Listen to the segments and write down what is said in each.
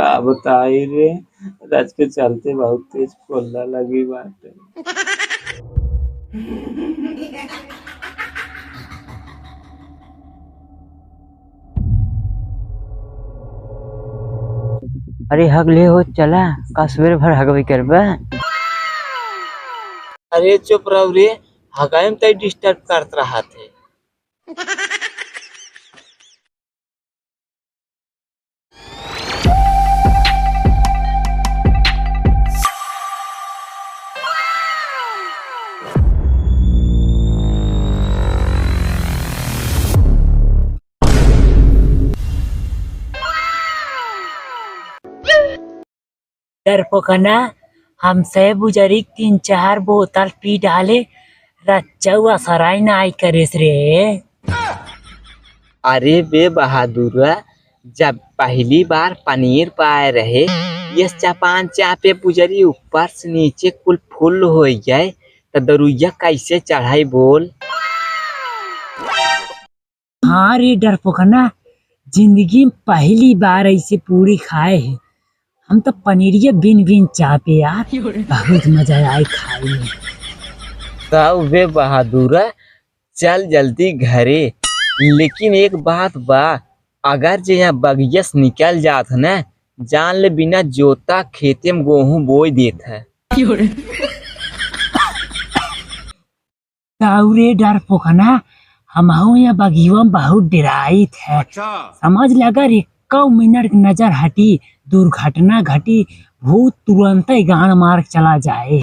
का बताई रे। राज के चलते बहुत तेज कोल्ला लगी बाटे। अरे हगले हो चला का सुबह भर हगवे करबा। अरे चुप रहो रे, हगाई में तय डिस्टर्ब करत रहा थे। डरपोकना हमसे बुजरिक 3-4 बोतल पी डाले रच्चौआ सराय नाई करेस रे। अरे बे बहादुरा, जब पहली बार पनीर पाए रहे ये चापान चापे पुजरी ऊपर से नीचे कुल फुल हो गए तो दरुइया कैसे चढ़ाई बोल। हाँ रे डरपोकना, जिंदगी में पहली बार ऐसे पूरी खाए हैं। हम तो पनीरिया बिन बिन चापे यार, बहुत मजा आए खाए में। तब बे बहादुरा चल जल्दी घरे, लेकिन एक बात बा, अगर जे यहाँ बगिया से निकल जात है ना, जान ले बिना जोता खेते में गेहूं बोई देत है। रे डरपोकना, हमहू यहाँ बगिया में बहुत डराइत है। समझ ले अगर 1 मिनट की नजर हटी, दुर्घटना घटी, भूत तुरंत ही गान मार के चला जाए।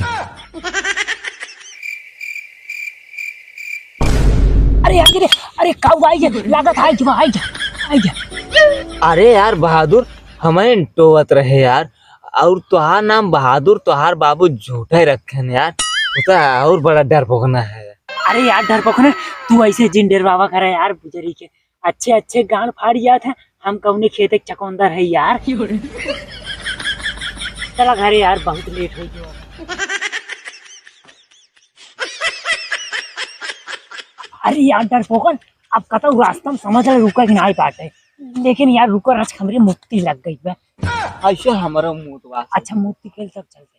अरे अरे अरे काऊ आई जा, लागत आई जा आई जा आई जा। अरे यार बहादुर, हमें टोवत रहे यार, और तुहार नाम बहादुर तुहार बाबू झूठे रखे हैं यार, तो और बड़ा डर भोगना है। अरे यार डरपोकना, तू ऐसे जिन डरवावा करे यार बुजरी के, अच्छे अच्छे गान फाड़िया था, हम कौने खेत के चकोंदर है यार। चला घरे यार, बहुत लेट हो गया। अरे यार डरपोकन, अब कतो रास्ता में समझ ले रुका कि नहीं पाटे, लेकिन यार रुको, आज हमरे मुक्ति लग गई बे। ऐसा हमारा मुंह तो अच्छा मुक्ति खेल सब चलते।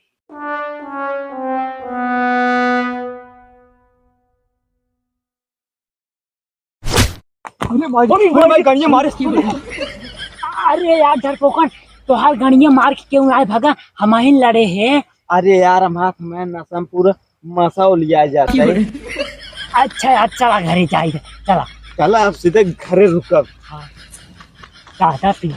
अरे यार डरपोकन, तोहार गणिया मार के क्यों आए भगा, हम ही लड़े हैं। अरे यार हम हाथ में नसम पूरा मसा लिया जाता है। अच्छा यार चला घरे जाए, चला चला अब सीधे घरे रुकब। हाँ दादा पी।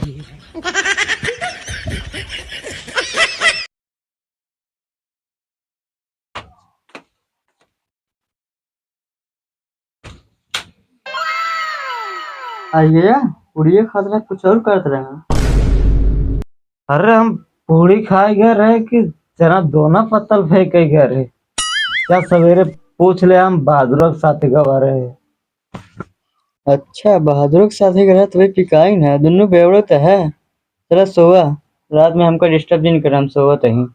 आइए पूरी खाते रहे, कुछ और करते रहे। अरे हम पूरी खाए गए रहे कि जरा दोना पत्तल फेंक के गए रहे, क्या सवेरे पूछ ले हम बहादुर के साथ गवा रहे। अच्छा बहादुर के साथ ही गया तो पिकाई ना, दोनों बेवड़ो तो है। चला सोवा, रात में हमको डिस्टर्ब नहीं कर, हम सोवा तही।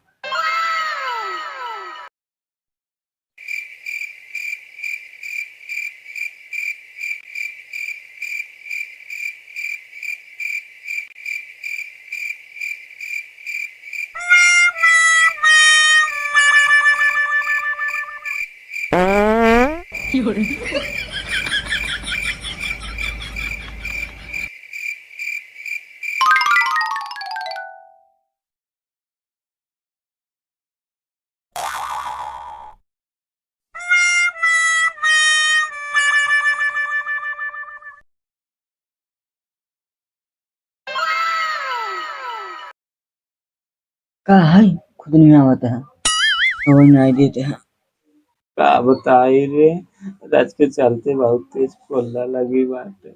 का है खुद नहीं आवता है और नहीं देते हैं। का बताई रे, राज के चलते बहुत तेज कोल्ला लगी बाटे।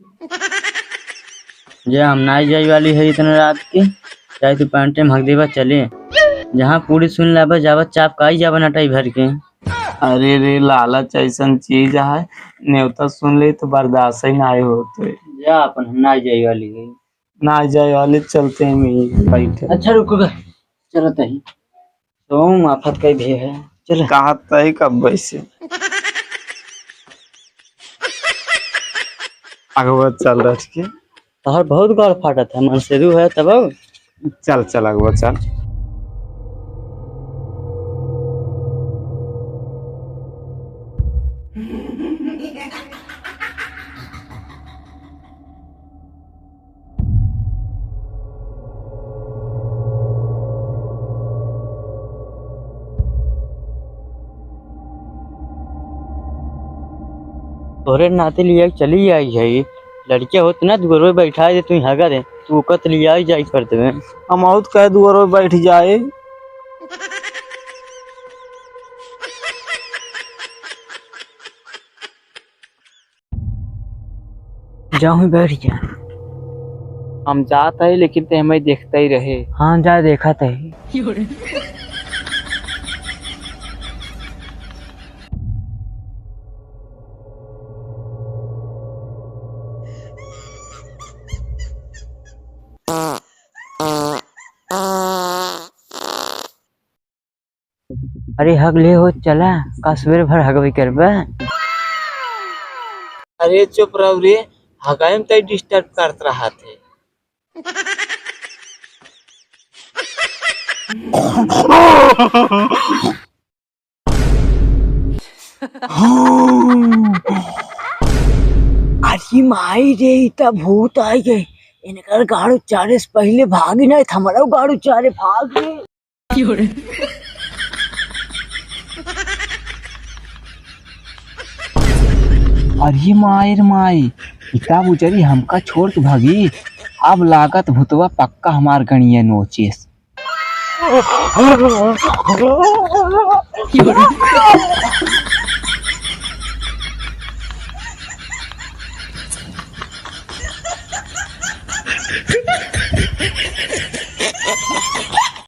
जे हम नहीं जाई वाली है इतना रात के, चाहे तू पैंटे में हक देवा चले, जहाँ पूरी सुन लाबा जावा चाप काई जावा नटाई भर के। अरे रे लालच ऐसा चीज है, न्योता सुन ले तो बर्दाश्त ही नहीं होते। जा अपन हम नहीं जाई वाली है, ना जाए वाले चलते हैं में बैठे। अच्छा रुको चलो तही तो आफत का भी है। चल कहा तय कब वैसे अगवत चल रहा के। तोहर बहुत गाड़ फाटत है, मन से रू है तब चल चल अगुआ चल। तोरे नाते लिया चली आई है। लड़कियां होत ना दुगरो बैठा दे तू हगा दे तू ओकत लिया ही जाई कर देवे। हम आउत कह दुआरो बैठ जाए। जाऊँ बैठ जा। हम जात है लेकिन ते हमें देखता ही रहे। हाँ जा देखा थे। अरे हग ले हो चला का सवेर भर हगवी करबा। अरे चुप रहो रे, हगाई में तय डिस्टर्ब करत रहा थे। अरे माई रे इतना भूत आई गई। इनकर गाड़ू चारे से पहले भागी नहीं था, हमारा गाड़ू चारे भाग गए। अरे मायर माई इतना बुचरी हमका छोड़ के भागी। अब लागत भूतवा पक्का हमार गणिया नोचेस।